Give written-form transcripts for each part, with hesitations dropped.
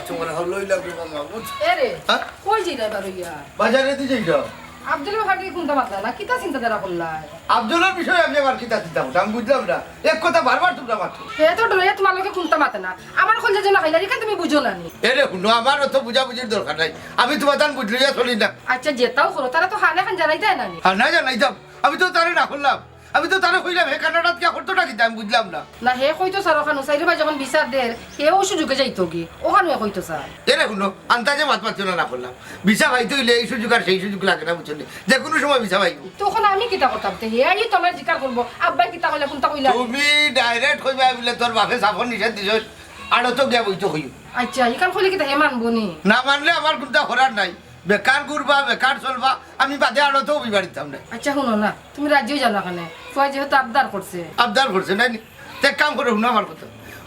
বাচ্চা মনে হল লই লাগবে মামা বুঝ এরে হ্যাঁ কই যাইরা বারইয়া বাজারে দি যাইরা আব্দুল ভাগে কোনটা মাতলা না কিতা চিন্তা দ্বারা করলাই আব্দুলের বিষয়ে আমি আবার কিতা চিন্তা করতাম আমি বুঝলাম না এক কথা বারবার তোমরা মাত্র হে তো ডরে তোমার লগে কোনটা মাতে না আমার কল যে না খাইলা রিকা তুমি বুঝো না নি এরে শুনো আমার অত বুঝাবুঝির দরকার নাই আমি তোমার তান বুঝলিয়া চলি না আচ্ছা যেটাও করো তারা তো খানা খান জানাই দেয় না নি আর না জানাইতাম আমি তো তারে না করলাম আমি তো তারে কইলাম হে কানাডাত কে করতো না কিতা আমি বুঝলাম না না হে কইতো স্যার ওখানে সাইরে ভাই যখন বিচার দের হেও সুযোগে যাইতো কি ওখানে কইতো স্যার এরে শুনো আন্তাজে মাত পাচ্ছ না করলাম ভিসা ভাইতে হইলে এই সুযোগ আর সেই সুযোগ লাগে না বুঝলি যে কোনো সময় ভিসা ভাইব তখন আমি কিতা করতাম তে হে আই তোমার জিকার করবো আব্বাই কিতা কইলা কোনটা কইলা তুমি ডাইরেক্ট কইবা বলে তোর বাপে সাফর নিষেধ দিছ আর তো গিয়া বইতো কইও আচ্ছা ইকান কইলে কিতা হে মানবো নি না মানলে আমার কোনটা করার নাই বেকার ঘুরবা বেকার চলবা আমি বাদে আরো তো বিবাড়িতাম না আচ্ছা শুনো না তুমি রাজ্যই জানো ওখানে ফুয়া যেহেতু আবদার করছে আবদার করছে নাই তে কাম করে শুনো আমার কথা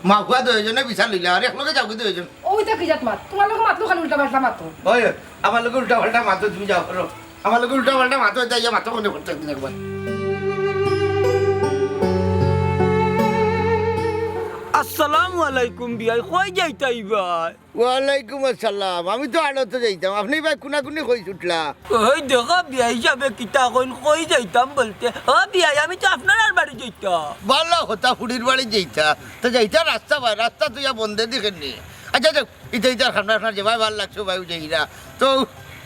মা খুয়া দুজনে বিচার লইলা আর একলগে যাও কিন্তু দুজন ওইটা কি জাত মাত তোমার লোক মাতলো খান উল্টা পাল্টা মাতো ওই আমার লোক উল্টা পাল্টা মাতো তুমি যাও করো আমার লোক উল্টা পাল্টা মাতো যাইয়া মাতো মনে করতে একদিন একবার আসসালামু আলাইকুম বিয়াই কই যাইতাই ভাই ওয়ালাইকুম আসসালাম আমি তো আড়তে যাইতাম আপনি ভাই কোনাকুনি কই ছুটলা ওই দেখো বিয়াই হিসাবে কিতা কই যাইতাম বলতে ও বিয়াই আমি তো আপনার আর বাড়ি যাইতাম ভালো হতা ফুড়ির বাড়ি যাইতা তো যাইতা রাস্তা ভাই রাস্তা তুই বন্ধে দেখেন নি আচ্ছা যাক ইতা ইতার খানা খানা যে ভাই ভালো লাগছো ভাই যাইরা তো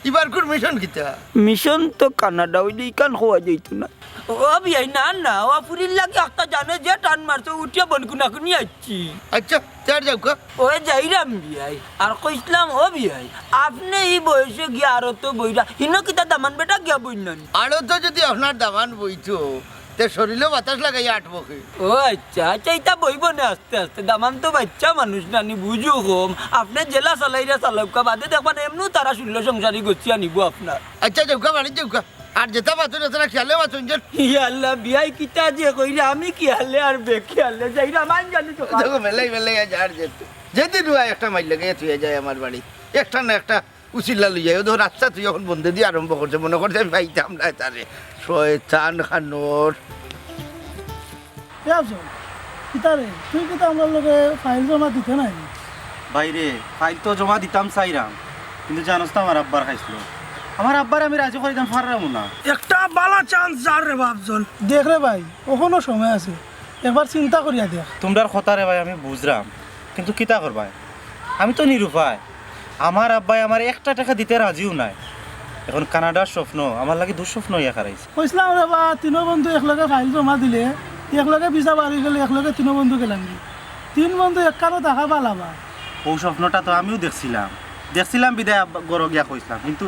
এবার কোন মিশন কিতা মিশন তো কানাডা ওই কান হওয়া যাইতো না ও বিয়াই না না ও ফুরির লাগে একটা জানে যে টান মারছো উঠিয়া বনকুনা কুনি আইছি আচ্ছা চার যাও কা ও যাইরাম বিয়াই আর কইসলাম ও বিয়াই আপনি এই বয়সে গিয়া আর তো বইরা হিনো কিতা দামান বেটা গিয়া বইনান আরো তো যদি আপনার দামান বইতো তে শরীরেও বাতাস লাগাই আটবো কি ও আচ্ছা আচ্ছা এটা বইব না আস্তে আস্তে দামান তো বাচ্চা মানুষ নানি বুঝু কম আপনি জেলা চালাইরা চালকা বাদে দেখবেন এমনি তারা শূন্য সংসারী গছিয়া নিব আপনার আচ্ছা যাও কা বাড়ি যাও কা আর যেটা বাতো না তারা খেয়ালে বাতুন যে ইয়া আল্লাহ বিয়াই কিতা যে কইরা আমি কি হালে আর বেকি হালে যাইরা মান জানি তো দেখো মেলাই মেলাই আজ আর যেতে যেদিন একটা মাইল লাগে তুই যায় আমার বাড়ি একটা না একটা উচিল্লা লই যায় ধর রাস্তা তুই এখন বন্ধে দিয়ে আরম্ভ করছে মনে করছে আমি পাইতাম না তারে শয়তান খানোর কিতারে তুই কিন্তু আমার লগে ফাইল জমা দিতে নাই বাইরে ফাইল তো জমা দিতাম চাইরাম কিন্তু জানোস তো আমার আব্বার খাইছিল আমার আব্বার আমি রাজি করে দিতাম পারলাম না একটা বালা চান্স যার রে বাপজন দেখ রে ভাই ওখানো সময় আছে একবার চিন্তা করিয়া দেখ তোমরার কথা রে ভাই আমি বুঝলাম কিন্তু কিতা করবাই আমি তো নিরুপায় আমার আব্বাই আমার একটা টাকা দিতে রাজিও নাই এখন কানাডার স্বপ্ন আমার লাগে দুঃস্বপ্ন ইয়া খারাইছে কইসলাম রে বা তিনো বন্ধু একলগে ফাইল জমা দিলে একলগে ভিসা বাড়ি গেলে একলগে তিনো বন্ধু গেলাম তিন বন্ধু একখানো টাকা পালাবা ও স্বপ্নটা তো আমিও দেখছিলাম বিদায় গড় গিয়া কইসলাম কিন্তু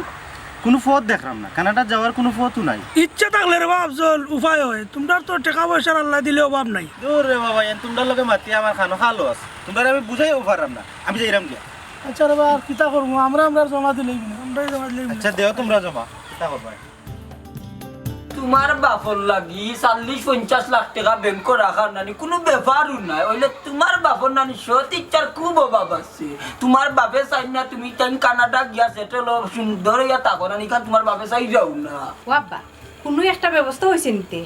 কোনো পথ দেখলাম না কানাডা যাওয়ার কোনো পথও নাই ইচ্ছা থাকলে রে বাপজন উপায় হয় তোমরা তো টাকা পয়সার আল্লাহ দিলে অভাব নাই দূর রে বাবা তোমরা লগে মাতি আমার খানো খালো আছে তোমরা আমি বুঝাইও পারলাম না আমি যাইরাম গিয়া আচ্ছা রে বা কিতা করবো আমরা জমা দিলেই আমরাই জমা দিলেই আচ্ছা দেও তোমরা জমা কিতা করবাই তোমার বাপর লাগি 40-50 লাখ টাকা ব্যাংক রাখার নানি কোনো ব্যাপারও নাই ওইলে তোমার বাপর নানি সৎ ইচ্ছার খুব অভাব আছে তোমার বাপে চাই না তুমি তাই কানাডা গিয়া সেটেল সুন্দর ইয়া তাকো নানি কারণ তোমার বাপে চাই যাও না ও আব্বা কোনো একটা ব্যবস্থা হইছে নিতে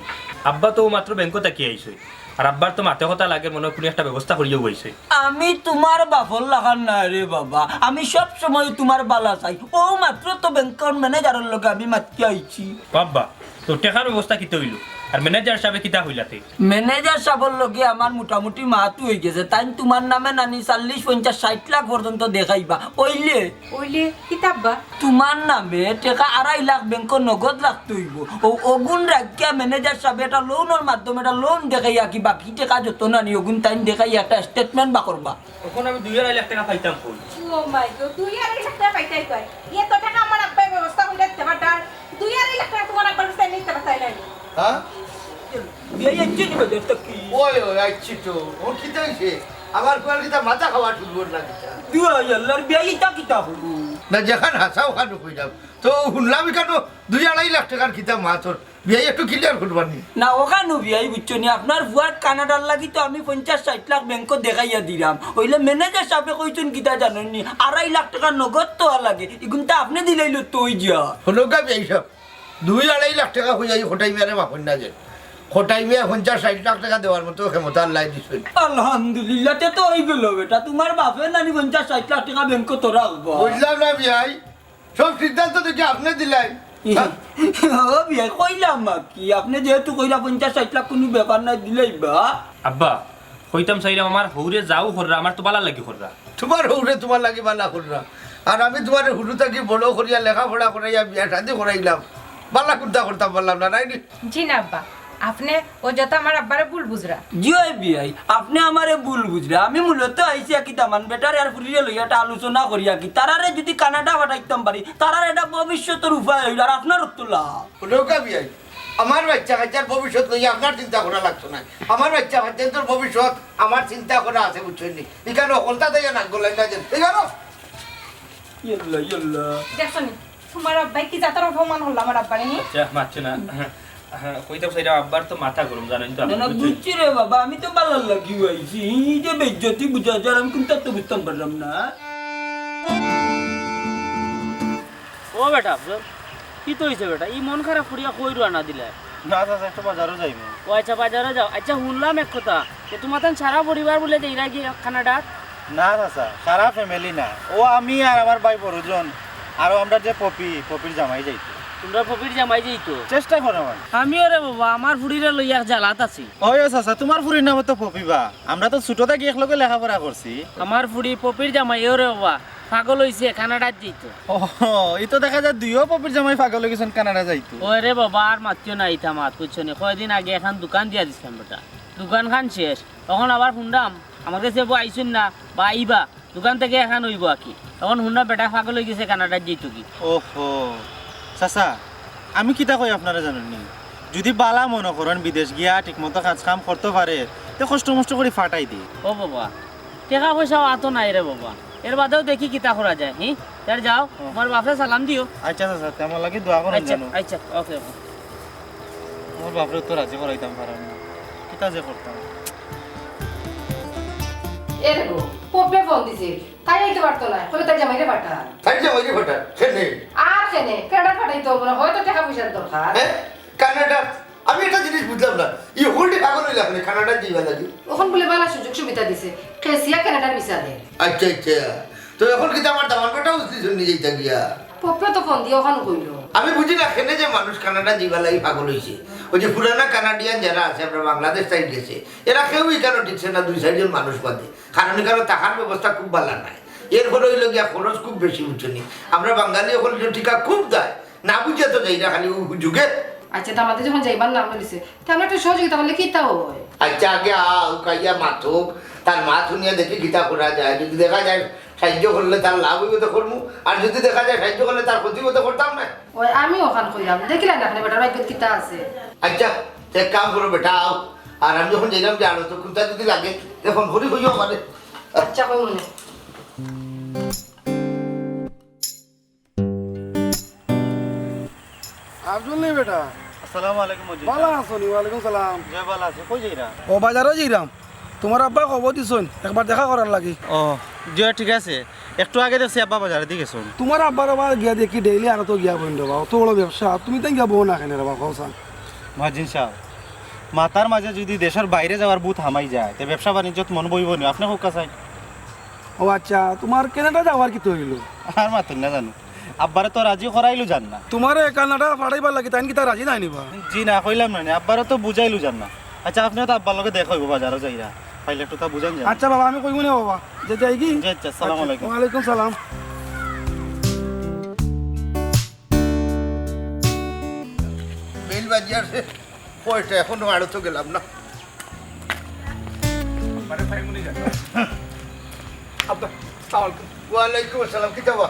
আব্বা তো মাত্র ব্যাংক তাকি আইছে আর আব্বার তো মাথা কথা লাগে মনে কোনো একটা ব্যবস্থা করিয়ে বইছে আমি তোমার বাপর লাগার না রে বাবা আমি সব সময় তোমার বালা চাই ও মাত্র তো ব্যাংকের ম্যানেজারের লগে আমি মাতি আইছি আব্বা তো টেকার ব্যবস্থা কিতে হইল আর ম্যানেজার সাহেব কিতা হইলাতে ম্যানেজার সাহেবের লগে আমার মোটামুটি মাহাতু হয়ে গেছে তাই তোমার নামে নানি 40-50-60 লাখ পর্যন্ত দেখাইবা ওইলে ওইলে কিতাব্বা তোমার নামে টাকা 2.5 লাখ ব্যাংক নগদ রাখতে হইব ও অগুন রাখিয়া ম্যানেজার সাহেব একটা লোনের মাধ্যমে একটা লোন দেখাইয়া কি বাকি টাকা যত নানি অগুন তাই দেখাইয়া একটা স্টেটমেন্ট বা করবা তখন আমি 2.5 লাখ টাকা পাইতাম কই ও মাই গড 2.5 লাখ টাকা পাইতাই কয় এত টাকা আমার আব্বাই ব্যবস্থা করে দিতে পারতার 2.5 লাখ টাকা তোমার আব্বার কাছে নিতে পারতাই না হ্যাঁ বিয়ে এনজি নিবে দেখতে কি ওই আইছি তো ওর কিতা হইছে আমার কোয়াল কিতা মাথা খাওয়া তুলবো না কিতা দুয়া আল্লাহর বিয়ে ইটা কিতা হলো না যেখান হাসাও খানো কইলাম তো শুনলাম কেন 2.5 লাখ টাকার কিতা মাছর বিয়ে একটু ক্লিয়ার করবানি না ওখানে বিয়াই বুঝছো নি আপনার বুয়ার কানাডার লাগি তো আমি 50-60 লাখ ব্যাংক দেখাইয়া দিলাম ওইলে ম্যানেজার সাহেব কইছেন কিতা জানেননি 2.5 লাখ টাকা নগদ তো লাগে এগুনটা আপনি দিলাইলো তো ওই যা হলো গা এইসব 2.5 লাখ টাকা হয়ে যাই হোটাই মেরে মাফন না যে খটাইমে 50-60 লাখ টাকা দেওয়ার মতো ক্ষমতা আল্লাহ দিছেন। আলহামদুলিল্লাহ তে তো হয়ে গেল বেটা তোমার বাপে নানি 50-60 লাখ টাকা ব্যাংক তো রাখবো বুঝলাম না বিয়াই, সব সিদ্ধান্ত দেখি আপনি দিলাই। ও বিয়া কইলাম কি আপনি যেহেতু কইরা 50-60 লাখ কোনো ব্যাপার না দিলেই বা আব্বা কইতাম চাইলাম আমার হৌরে যাও হররা আমার তো বালা লাগি হররা। তোমার হৌরে তোমার লাগি বালা করলাম, আর আমি তোমার হুড়ু থাকি বড় করিয়া লেখাপড়া করাইয়া বিয়া শাদি করাইলাম, বালা কুর্তা করতাম পারলাম না নাইনি। জি না আব্বা আপনি ও যত আমার আব্বারে ভুল বুঝরা জিও বিয়াই আপনি আমারে ভুল বুঝলে আমি মূলত আইছি কি তামান বেটার আর ফুরিয়ে লইয়া একটা আলোচনা করিয়া কি তারারে যদি কানাডা পাঠাইতাম পারি তারার এটা ভবিষ্যতের উপায় হইল আর আপনার তো লাভ। নৌকা বিয়াই, আমার বাচ্চা কাচ্চার ভবিষ্যৎ লইয়া আপনার চিন্তা করা লাগতো না। আমার বাচ্চা কাচ্চার ভবিষ্যৎ আমার চিন্তা করা আছে, বুঝছেন নি? এখানে অকলতা দিয়ে নাক গলাই না যেন, ঠিক আছে? ইল্লা ইল্লা দেখছনি তোমার আব্বাই কি জাতার অপমান হল আমার আব্বারে নি আচ্ছা মারছে না। কইতাম চাইলাম আব্বার তো মাথা গরম জানেন তো না না আপনি। বুঝছি রে বাবা আমি তো ভালো লাগি আইছি এই যে বেজ্জতি বুঝা যায় আমি কিন্তু তো বুঝতাম পারলাম না। ও বেটা আফজল কি তো হয়েছে বেটা ই মন খারাপ করিয়া কই রানা দিলে না চাচা একটু বাজারও যাইব। ও আচ্ছা বাজারে যাও। আচ্ছা শুনলাম এক কথা যে তোমার তান সারা পরিবার বলে যে ইরা গিয়ে কানাডা। না চাচা সারা ফ্যামিলি না, ও আমি আর আমার ভাই বড়জন আর আমরা যে পপির জামাই যাইতো। তোমরা পপির জামাই যেইতো চেষ্টা করো আমার। আমিও রে বাবা আমার ফুড়িরে লইয়া জ্বালাত আছি। ওই চাচা তোমার ফুরির নাম তো পপিবা, আমরা তো ছোট থেকে একলগে লেখাপড়া করছি। আমার ফুড়ি পপির জামাই ও রে বাবা পাগল হইছে কানাডাত যেইতো। ও এই তো দেখা যায় দুইও পপির জামাই পাগল হয়ে গেছেন কানাডা যাইতো। ওই রে বাবা আর মাতিও না ইতা মাত বুঝছো নি কয়দিন আগে এখন দোকান দিয়া দিছিলাম বেটা, দোকান খান শেষ তখন আবার শুনলাম আমার কাছে আইসুন না বা আইবা দোকান থেকে এখন হইব আকি তখন শুনলাম বেটা পাগল হয়ে গেছে কানাডাত যেইতো কি। ওহো চাচা আমি কিতা কই আপনারা জানেন নি, যদি বালা মনে করেন বিদেশ গিয়া ঠিকমতো কাজ কাম করতে পারে তো কষ্ট মষ্ট করে ফাটাই দিই। ও বাবা টাকা পয়সাও আতো নাই রে বাবা, এর বাদেও দেখি কিতা করা যায়। হি তার যাও আমার বাপরে সালাম দিও। আচ্ছা চাচা তেমন লাগে দোয়া করেন আচ্ছা জানো, আচ্ছা ওকে ওকে। আমার বাপরে তো রাজি করাইতাম পারাম না, কিতা যে করতাম। এ দেখো পপে ফোন দিছে তাই আইতে পারতো না, কবে তাই জামাইরে পাঠা তাই যে ওই যে ভোটা সেনে আর কেনে কেডা পাঠাইতো না, হয়তো টাকা পয়সার দরকার। হ্যাঁ কানাডা। আমি একটা জিনিস বুঝলাম না, ই হোলডে পাগল হইলে আপনি কানাডা যাইবা লাগি। ওখান বলে বালা সুযোগ সুবিধা দিছে কেসিয়া কানাডার ভিসা দে। আচ্ছা আচ্ছা, তো এখন কিন্তু আমার দামান কাটাও নিয়ে যাইতা গিয়া। পপে তো ফোন দিয়ে ওখানে কইলো আমি বুঝি না কেন যে মানুষ কানাডা যাইবা লাগি পাগল হয়েছে। ওই যে পুরানা কানাডিয়ান যারা আছে আপনার বাংলাদেশ সাইড গেছে এরা কেউই কেন টিকছে না 2-4 মানুষ বাদে, কারণ এখানে টাকার ব্যবস্থা খুব ভালো নাই। এর ফলে হইল গিয়া খরচ খুব বেশি বুঝছনি। আমরা বাঙালি ওখানে টিকা খুব দেয় না বুঝে তো যাই না খালি যুগে। আচ্ছা তো আমাদের যখন যাইবার নাম বলিছে তো আমরা একটু সহযোগিতা করলে কি তা হয়। আচ্ছা আগে কাইয়া মাথুক তার মা শুনিয়া দেখি গীতা করা যায়, যদি দেখা যায় সাহায্য করলে তার লাভ হইব তো করবো, আর যদি দেখা যায় সাহায্য করলে তার ক্ষতি হতে করতাম না। ওই আমি ওখানে কইলাম দেখিলেন না এখানে বেটার ভাগ্য কিতা আছে। আচ্ছা এক কাম করো বেটা আও, আর আমি যখন যাইলাম যে আরো তো খুঁজা যদি লাগে তখন ঘুরি হইও মানে। আচ্ছা কই মনে আফজল নেই বেটা আসসালামু আলাইকুম মজিদ। ভালো আছো নি? ওয়ালাইকুম সালাম। জয় ভালো আছে, কই যাইরা? ও বাজারও যাইরাম, তোমার আব্বা খবর দিছন একবার দেখা করার লাগি। ও জয় ঠিক আছে, একটু আগে দেখছি আব্বা বাজারে দিকে গেছেন। তোমার আব্বার আবার গিয়া দেখি ডেইলি আর তো গিয়া বইন দেবা, অত বড় ব্যবসা তুমি তাই গিয়া বউ না কেন রে বাবা কৌসান। মহাজিন সাহেব মাথার মাঝে যদি দেশের বাইরে যাওয়ার বুথ হামাই যায় তে ব্যবসা বাণিজ্যত মন বইব নি, আপনি হোক কাছাই। ও আচ্ছা তোমার কেনাডা যাওয়ার কি হইল? আর মাতুন না জানো আব্বারে তো রাজি করাইলু জান না। তোমার কানাডা পাঠাইবার লাগি তাই কি তা রাজি নাই নিবা? জি না কইলাম না, আব্বারে তো বুঝাইলু জান না। আচ্ছা আপনি তো আব্বার লগে দেখা হইব বাজারও যাইরা, পাইলে একটু তা বুঝান যান। আচ্ছা বাবা আমি কইব না বাবা যে যাই কি। জি আচ্ছা আসসালামু আলাইকুম। ওয়ালাইকুম সালাম। বেল বাজিয়ার পয়সা এখনো আরো তো গেলাম না। ওয়ালাইকুম আসসালাম, কি যাবা?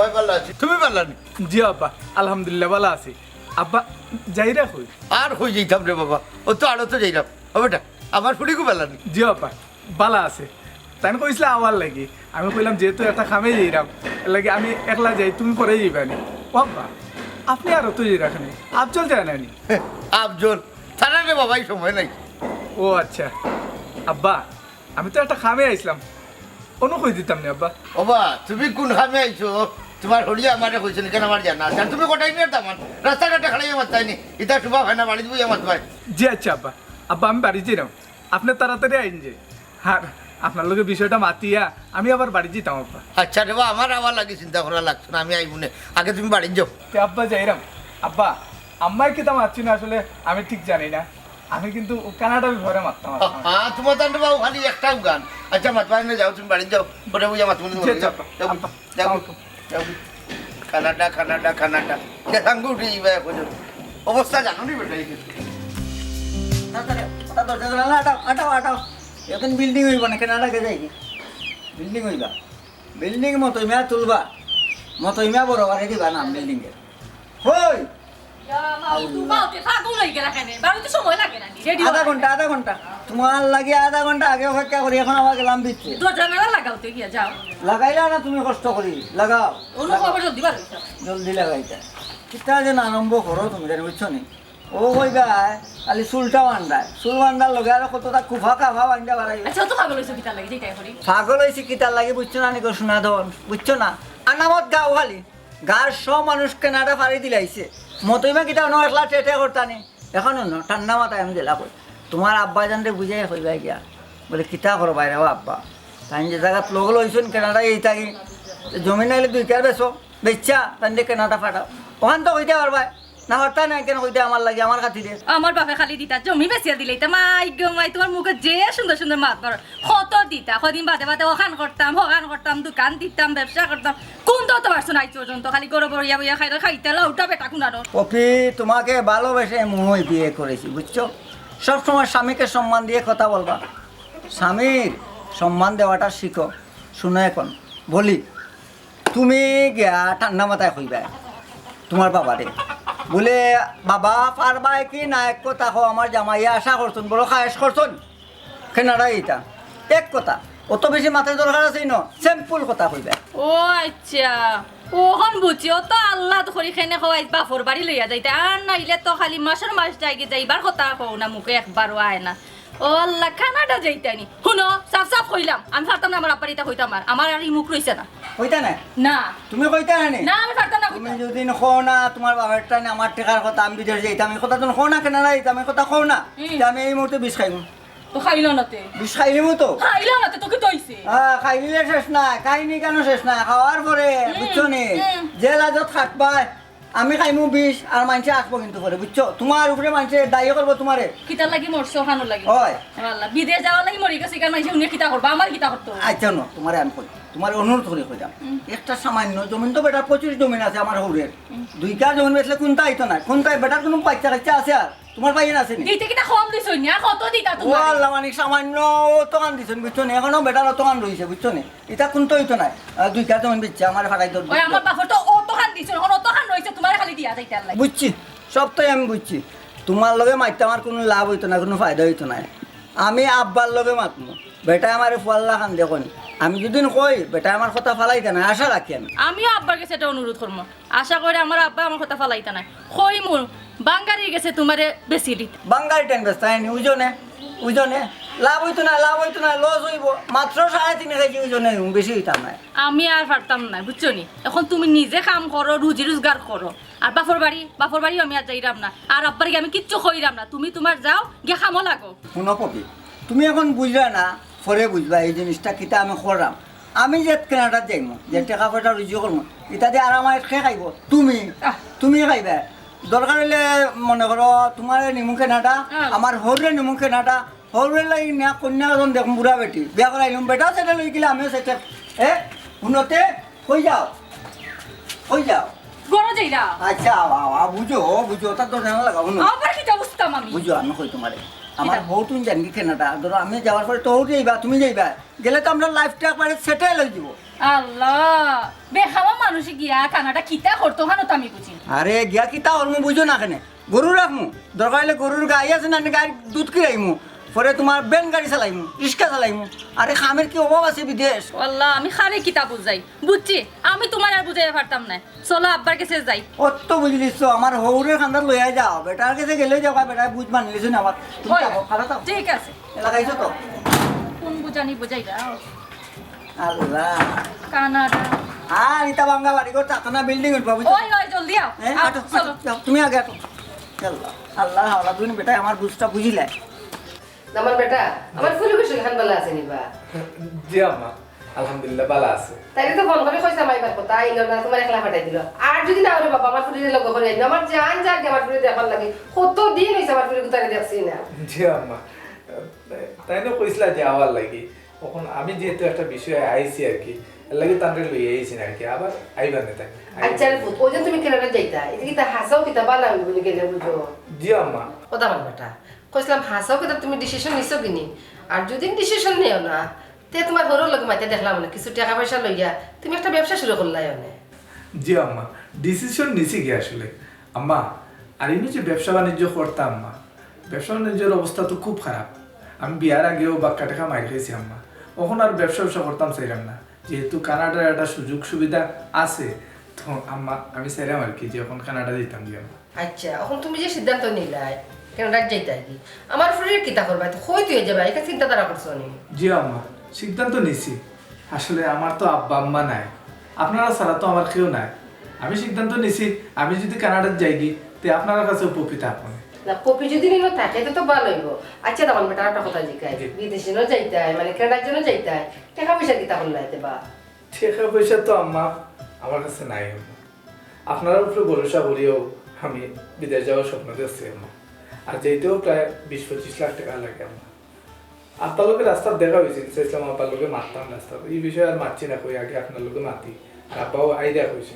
ওই ভালো আছি, তুমি ভালো নি? জি আব্বা আলহামদুলিল্লাহ ভালো আছি। আব্বা যাইরা কই? আর হয়ে যাইতাম রে বাবা, ও তো আরো তো যাইলাম। ও বেটা আমার ফুড়ি খুব ভালো নি। জি আব্বা ভালো আছে। তাই কইসলা আমার লাগি, আমি কইলাম যেহেতু একটা খামে যাইরাম এর লাগে আমি একলা যাই, তুমি পরে যাইবানি। ও আব্বা আপনি আর তো যাই রাখেনি, আফজল যায় নানি? আফজল থানা রে বাবাই সময় নাই। ও আচ্ছা আব্বা আমি তো একটা খামে আইছিলাম, অন্য কই দিতাম না আব্বা। বাবা তুমি কোন খামে আইছো? তোমার হরিয়া আমারে কইছেন কেন আমার জানা আছে আর তুমি কোটাই নিয়ে তামান রাস্তাঘাটে খাড়াই আমার তাইনি ইতা শুভা হয় না বাড়ি দিবই আমার ভাই জি আচ্ছা আব্বা আব্বা আমি বাড়ি যেতাম আপনি তাড়াতাড়ি আইন যে আর আপনার লোকে বিষয়টা মাতিয়া আমি আবার বাড়ি যেতাম আব্বা আচ্ছা রে বা আমার আবার লাগে চিন্তা করা লাগতো না আমি আইবুনে আগে তুমি বাড়ি যাও তে আব্বা যাইরাম আব্বা আম্মাই কি তা মারছি না আসলে আমি ঠিক জানি না আমি কিন্তু কানাডা ঘরে মারতাম হ্যাঁ তোমার তান্ডে বাবু খালি একটা গান আচ্ছা মাতবাই না যাও তুমি বাড়ি যাও পরে বুঝা মাতবাই যাও যাও যাও কানাডা কানাডা কানাডা কে সাঙ্গু উঠে যাবে এখন অবস্থা জানো নি বেটা এই এখন বিল্ডিং হইব না কেনাডাকে যাই কি বিল্ডিং হইবা বিল্ডিং মতইমা তুলবা মতইমা বড় বাড়ি দিবা নাম বিল্ডিং এর হই আধা ঘন্টা তোমার লাগে আধা ঘন্টা আগে অপেক্ষা করি এখন আমার গেলাম দিচ্ছে লাগাইলা না তুমি কষ্ট করি লাগাও জলদি লাগাইতা কিতা যেন আরম্ভ করো তুমি জানি বুঝছো নি ও কইবা খালি চুলটা বান্ধায় চুল বান্ধার লগে আর কতটা কুফা কাফা বান্ধা বাড়াই পাগল হয়েছে কিতার লাগে বুঝছো না নিকো শোনা ধন বুঝছো না আনামত গাও খালি গার সব মানুষ কেনাডা ফাড়ি দিলাইছে মতইমা কিতা অন্য একলা টেটে করতানি এখন ঠান্ডা মাথায় আমি দিলা কই তোমার আব্বা জানতে বুঝাই কইবা গিয়া বলে কিতা করো বাইরে আব্বা তাই যে জায়গাত লোক লইছেন কেনাডা এই থাকি জমি নাইলে 2 কার বেছো বেচা তাই কেনাডা ফাটাও ওখান তো কইতে পারবা না হরতা না কেন কইতে আমার লাগে আমার খাতিরে আমার বাপে খালি দিতা জমি বেচিয়া দিলে তা মাই গো মাই তোমার মুখে যে সুন্দর সুন্দর মাত বার কত দিতা কদিন বাদে বাদে ওখান করতাম দোকান দিতাম ব্যবসা করতাম কোন তো পারছো না আজ পর্যন্ত খালি গরো বড়িয়া বইয়া খাইতে লাউটা বেটা কুনারো কপি তোমাকে ভালোবেসে মই বিয়ে করেছি বুঝছো সবসময় স্বামীকে সম্মান দিয়ে কথা বলবা স্বামীর সম্মান দেওয়াটা শিখো শুনো এখন বলি তুমি গিয়া ঠান্ডা মাথায় কইবা তোমার বাবারে বলে বাবা পারবা কি না এক কথা কো আমার জামাইয়া আশা করছুন বড় খায়েশ করছুন কেনাডা এইটা এক কথা অত বেশি মাথায় দরকার আছে ন সিম্পল কথা কইবা ও আচ্ছা ওহন বুঝছি ও তো আল্লাহ ধরি খেনে খাওয়াই বাপর বাড়ি লইয়া যাইতে আর নাইলে তো খালি মাসের মাস যাইবার কথা কও না মুখে একবারও আয় না ও আল্লাহ কানাডা যাইতানি শুনো সাফ সাফ কইলাম আমি পারতাম না আমার আব্বার এটা কইতাম আমার আর মুখ রইছে না কইতা না না তুমি কইতা না না আমি পারতাম না তুমি যদি খো না তোমার বাবারটা না আমার টেকার কথা আমি বিদেশ যাইতাম এই কথা তুমি খো না কেনাডা যাইতাম এই কথা খো না আমি এই মুহূর্তে বিষ খাইব তো খাইলো নাতে বিষ খাইলিমু তো খাইলো নাতে তোকে তইছে খাইলিলে শেষ নাই খাইনি কেন শেষ নাই খাওয়ার পরে বুঝছো নি যে লাজত খাটবাই আমি খাইমু বিষ আর মানুষে আসবো কিন্তু পরে বুঝছো তোমার উপরে মানুষে দায়ী করবো তোমারে কিতার লাগি মরছো খানো লাগি হয় আল্লাহ বিদেশ যাওয়ার লাগি মরি গেছে কারণ মানুষে উনি কিতা করবা আমার কিতা করতো আচ্ছা ন তোমারে আমি কই তোমার অনুরোধ করে কইলাম একটা সামান্য জমিন তো বেটার প্রচুর জমিন আছে আমার হৌরের 2 কার জমিন বেচলে কোনটা আইতো না কোনটাই বেটার কোনো বাচ্চা কাচ্চা আছে আর তোমার ভাইয়ের আছে নি দিতে কিটা কম দিছ না কত দিতা ও তোমার আল্লাহ মানে সামান্য দোকান দিছেন বুঝছো না এখনো বেটার দোকান রইছে বুঝছো না এটা কোনটা হইতো না 2 কার জমিন বেচছে আমার ফাটাই দর ওই আমার বাপর তো অত খান দিছ এখন অত খান রইছে তোমার খালি দিয়া যাইতার লাগি বুঝছি সবটাই আমি বুঝছি তোমার লগে মাইতে আমার কোনো লাভ হইতো না কোনো ফায়দা হইতো না আমি আব্বার লগে মাতমু বেটা আমার ফুয়াল্লা খান দেখুন আমি যদি কই বেটা আমার কথা ফালাইতে না আশা রাখি আমিও আব্বার কাছে এটা অনুরোধ করবো আশা করি আমার আব্বা আমার কথা ফালাইতা না কই মু বাঙ্গারি গেছে তোমারে বেশি দিত বাঙ্গারি টেন ব্যস্ত হয়নি উজনে লাভ হইতো না লস হইব মাত্র 3.5 কেজি উজনে বেশি হইতাম না আমি আর পারতাম না বুঝছো নি এখন তুমি নিজে কাম করো রুজি রোজগার করো আর বাপর বাড়ি আমি আর যাইরাম না আর আব্বার আমি কিচ্ছু কইরাম না তুমি তোমার যাও গিয়ে খামো লাগো শুনো কবি তুমি এখন বুঝলা না পরে বুঝবা এই জিনিসটা কিতা আমি করলাম আমি যে কেনাডাত যাইমু যে টাকা পয়সা রুজি করবো এটা দিয়ে আর আমার খেয়ে খাইব তুমি খাইবা দরকার হইলে মনে করো তোমার নিমু কেনাডা আমার হৌরে নিমু কেনাডা হৌরে লাগি না কন্যা এজন দেখুন বুড়া বেটি বিয়া করাইলাম বেটাও সেটা লই গেলে আমিও সেটা শুনতে কই যাও গরো যাইরা আচ্ছা বুঝো তার তো জানা লাগাবো না আবার কি বুঝতাম আমি বুঝো আমি কই তোমারে আমার বউ তুমি জানবি কেনাটা ধরো আমি যাওয়ার পরে তো যাইবা তুমি যাইবা গেলে তো আমরা লাইফটা একবারে সেটেল হয়ে যাব আল্লাহ বেখাওয়া মানুষ গিয়া কানাডা কিতা করতো হানো তো আমি বুঝি আরে গিয়া কিতা হলমু বুঝো না কেনে গরু রাখমু দরকার হলে গরুর গাই আছে না গাই দুধ কিনাইমু পরে তোমার বেন গাড়ি চালাইমু রিক্সা চালাইমু আরে খামের কি অভাব আছে বিদেশ আল্লাহ আমি খালি কিতা বুঝাই বুঝছি আমি তোমার আর বুঝাই পারতাম না চলো আব্বার কাছে যাই অত বুঝলিস আমার হৌরের খান্দার লইয়া যাও বেটার কাছে গেলে যাও বেটা বুঝ মানলিস না আবার তুমি যাও খালা দাও ঠিক আছে লাগাইছো তো কোন বুঝানি বুঝাইরা আল্লাহ কানাডা আর ইটা বাঙ্গা বাড়ি করতে আপনার বিল্ডিং উঠবা ওই ওই জলদি আও চলো তুমি আগে আল্লাহ আল্লাহ আল্লাহ তুমি বেটা আমার বুঝটা বুঝিলে আমার বেটা আমার ফুলি খুশি খান ভালো আছে নিবা জি আম্মা আলহামদুলিল্লাহ ভালো আছে তাই তো ফোন করে কইছা মাইবার কথা আইলো না তোমার একলা পাঠাই দিল আর যদি না হলে বাবা আমার ফুলির লগে করে আইলো আমার জান জান আমার ফুলি দেখার লাগে কত দিন হইছে আমার ফুলি কোথায় দেখছি না জি আম্মা তাই না কইছিলা যে আওয়ার লাগি তখন আমি যেহেতু একটা বিষয়ে আইছি আর কি এর লাগে তান্ডে লই আইছি আর কি আবার আইবার না তাই আচ্ছা রে পুত ওজন তুমি কেনাটা যাইতা এটা কি তা হাসাও কি তা বালা বলি গেলে বুঝো জি আম্মা কথা আমার বেটা কইছিলাম হাসাও কি তা তুমি ডিসিশন নিছো কিনি আর যদি ডিসিশন নেও না তে তোমার ঘর লোক মাইতে দেখলাম না কিছু টাকা পয়সা লইয়া তুমি একটা ব্যবসা শুরু করলাই অনে জি আম্মা ডিসিশন নিছি কি আসলে আম্মা আর ইনি যে ব্যবসা বাণিজ্য করতাম আম্মা ব্যবসা বাণিজ্যের অবস্থা তো খুব খারাপ আমি বিয়ার আগেও বাক্কা টাকা মার খেয়েছি আম্মা তখন আর ব্যবসা করতাম চাইলাম না যেহেতু কানাডার একটা সুযোগ সুবিধা আছে তো আম্মা আমি চাইলাম আর কি যে এখন কানাডা দিতাম গিয়ে আম্মা আচ্ছা এখন তুমি যে সিদ্ধান্ত নিলাই কেনাডা যাইতা কি আমার ফুলির কিতা করবা তো কই তুই যাবা এটা চিন্তা তারা করছো নি জি আম্মা সিদ্ধান্ত নিছি আসলে আমার তো আব্বা আম্মা নাই আপনারা ছাড়া তো আমার কেউ নাই আমি সিদ্ধান্ত নিছি আমি যদি কানাডার যাই গি তে আপনার কাছে উপকৃত আপনি না কপি যদি নিলো থাকে তো ভালো হইব আচ্ছা তখন বেটা একটা কথা জিজ্ঞাই বিদেশে ন যাইতে হয় মানে কেনাডার জন্য যাইতে হয় টাকা পয়সা কিতা করলাইতে বা টাকা পয়সা তো আম্মা আমার কাছে নাই আম্মা আপনার উপরে ভরসা করিও আমি বিদেশ যাওয়ার স্বপ্ন দেখছি আম্মা আর যেতেও প্রায় 20-25 লাখ টাকা লাগে আম্মা আপনার লোকে রাস্তা দেখা হয়েছে চাইছিলাম আপনার লোকে মারতাম রাস্তা এই বিষয়ে আর মারছি না কই আগে আপনার লোকে মাতি আর আব্বাও আইডিয়া হয়েছে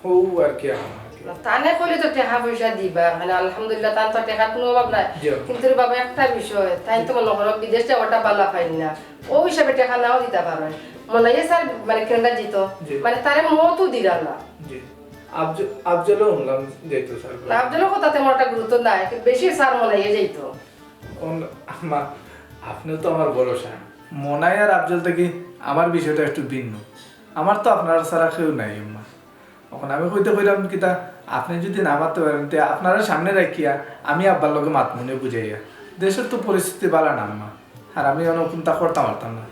ও আর কি আমার তানে কইলে তো টাকা পয়সা দিবা মানে আলহামদুলিল্লাহ তার তো টাকার কোনো অভাব নাই কিন্তু রে বাবা একটা বিষয় তাই তো মনে করো বিদেশ যাওয়াটা বালা পাইনি না ও হিসাবে টাকা নাও দিতে পারবেন মনে হয় স্যার মানে কেনাডা জিত মানে তারে মতও দিলা না জি আফজলও শুনলাম যাইতো স্যার আফজলের কথা তেমন একটা গুরুত্ব নাই বেশি স্যার মনে হয় যাইতো আম্মা আপনিও তো আমার ভরসা মনাই আর আফজল থেকে আমার বিষয়টা একটু ভিন্ন আমার তো আপনার ছাড়া কেউ নাই আম্মা এখন আমি কইতে কইলাম কিতা আপনি যদি না মারতে পারেন তে আপনারা সামনে রাখিয়া আমি আব্বার লগে মাত মনে বুঝাইয়া দেশের তো পরিস্থিতি বালা না আম্মা আর আমি কোনটা করতাম পারতাম না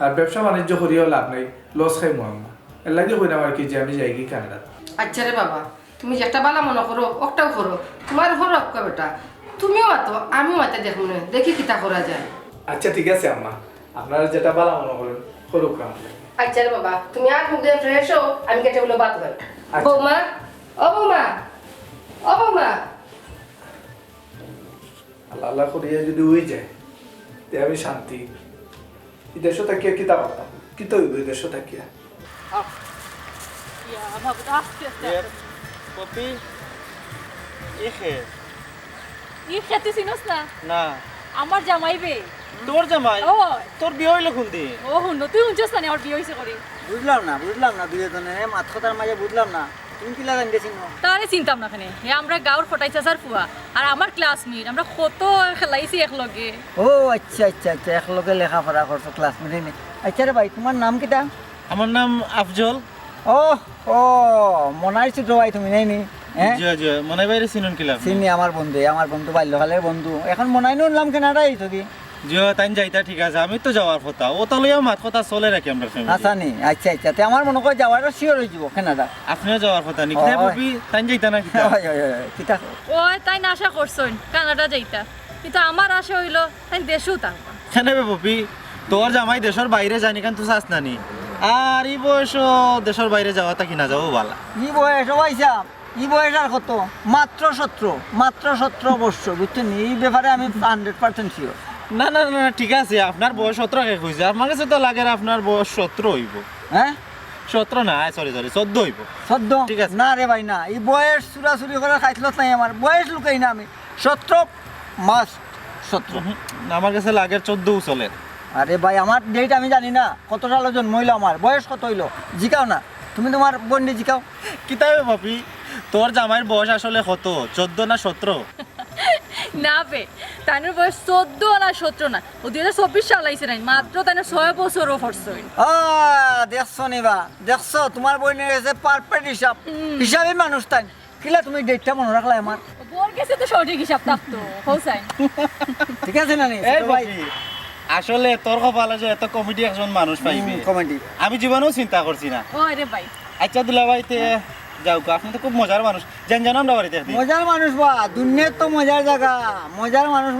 আর ব্যবসা বাণিজ্য করিয়াও লাভ নাই লস খাইমু আম্মা এর লাগে কইলাম আর কি যে আমি যাই কি কানাডা আচ্ছা রে বাবা তুমি যেটা বালা মনে করো ওটাও করো তোমার হলো অক্কা বেটা তুমিও আতো আমিও আতে দেখুন দেখি কিতা করা যায় আচ্ছা ঠিক আছে আম্মা আপনারা যেটা বালা মনে করেন করুক আমার আচ্ছা রে বাবা তুমি আর মুখ দিয়ে ফ্রেশ হও আমি কেটে বলে বাত করি বৌমা ও বৌমা ও বৌমা আল্লাহ আল্লাহ করিয়া যদি হয়ে যায় তে আমি শান্তি এই দেশে থাকিয়া কিতা করতাম কিতা হইব এই দেশে থাকিয়া পপি এ খে ই খেতে চিনস না না আমার জামাই বে তোর জামাই ও তোর বিয়ে হইলো কোন দিন ও হুন তুই শুনছস না আমার বিয়ে হইছে করে বুঝলাম না দুজনের মাত কথার মাঝে বুঝলাম না তুমি কি লাগান গেছি তারে চিন্তাম না খানে হে আমরা গাঁর ফটাই চাচার ফুয়া আর আমার ক্লাসমেট আমরা কত খেলাইছি একলগে ও আচ্ছা একলগে লেখাপড়া করছো ক্লাসমেট নেই আচ্ছা রে ভাই তোমার নাম কিটা আমার নাম আফজল ও ও মনার ছোট ভাই তুমি নেই নি হ্যাঁ জি জি মনে বাইরে চিনুন কিলা চিনি আমার বন্ধু বাল্যকালের বন্ধু এখন মনাই নুনলাম কেনাডাই তো কি জি তাই যাইতা ঠিক আছে আমি তো যাওয়ার কথা ও তো লইয়া মাত কথা চলে রাখি আমরা ফ্যামিলি আচ্ছা নি আচ্ছা তে আমার মনে করে যাওয়াটা শিওর হয়ে যাব কেনাডা আপনিও যাওয়ার কথা নি কিতা ববি তাই যাইতা না কিতা কিতা ওই তাই না আশা করছইন কানাডা যাইতা কিন্তু আমার আশা হইলো তাই দেশও থাকবা কেন ববি তোর জামাই দেশের বাইরে জানি কেন তুই চাস না নি আর এই বয়স দেশের বাইরে যাওয়াটা কিনা যাবো বালা ই বয়স ভাইসা ই বয়স আর কত মাত্র 17 বছর বুঝছেন এই ব্যাপারে আমি 100% শিওর না না না ঠিক আছে আপনার বয়স 17 কে কইছে আমার কাছে তো লাগে আপনার বয়স 17 হইব হ্যাঁ 17 না সরি 14 হইব 14 ঠিক আছে না রে ভাই না এই বয়স চুরাচুরি করে খাইছিল নাই আমার বয়স লুকাই না আমি 17 মাস 17 আমার কাছে লাগে 14 চলে আরে ভাই আমার ডেট আমি জানি না কত সালে জন্ম হইলো আমার বয়স কত হইলো জিকাও না তুমি তোমার বন্ডে জিকাও কিতাবে ভাবি তোর জামাইয়ের বয়স আসলে কত 14 না 17 না বে তাইনের বয়স 14 না 17 না ও 2024 সাল আইছে নাই মাত্র তাইনের 6 বছরও ফরছইন দেখছো নিবা দেখছো তোমার বইনের কাছে পারফেক্ট হিসাবে মানুষ তাই কিলা তুমি ডেটটা মনে রাখলা আমার বোর কাছে তো সঠিক হিসাব থাকতো হোসাইন ঠিক আছে না নি ভাই আসলে তোর কপালে যে এত কমেডি একজন মানুষ পাইবে কমেডি আমি জীবনেও চিন্তা করছি না ও রে ভাই আচ্ছা দুলাভাই তে যাও গা, আপনি তো খুব মজার মানুষ, জানো আমরা বাড়িতে একদিন। মজার মানুষ বা দুনিয়ার তো মজার জায়গা, মজার মানুষ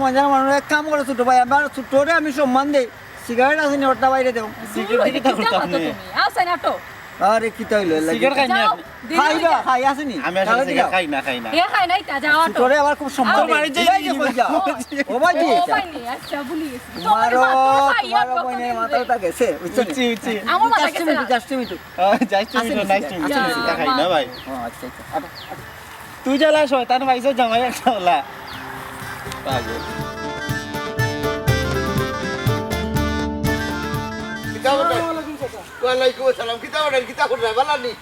এক কাম করে ছোট ভাই, আমার ছোটরে আমি সম্মান দেই, সিগারেট আছে নি ওটা বাইরে দেও। সিগারেট দিকে তা করতে আপনি আসাই না তো আরে কি তাইলো সিগারেট খাই না আপনি? খাইবা খাই আছে নি আমি আসলে সিগারেট খাই না এ খাই নাই তা যাও তো ছোটরে আবার খুব সম্মান আমার বাড়ি যাই দেই কই যাও ও ভাই ও পাইনি আচ্ছা ভুলি গেছি তোমারও বোনের মাথাটা গেছে বুঝছো উচি উচি আমার মাথা গেছে না। জাস্ট মিনিট যাই তুমি নাইস টু মিট, তা খাই না ভাই। আচ্ছা আচ্ছা তুই জ্বালা শয়তান ভাইসো জামাই একটা হলা পাগল। কিতাব ওয়ালাইকুম আসসালাম। কিতাব কিতাব করে বালানি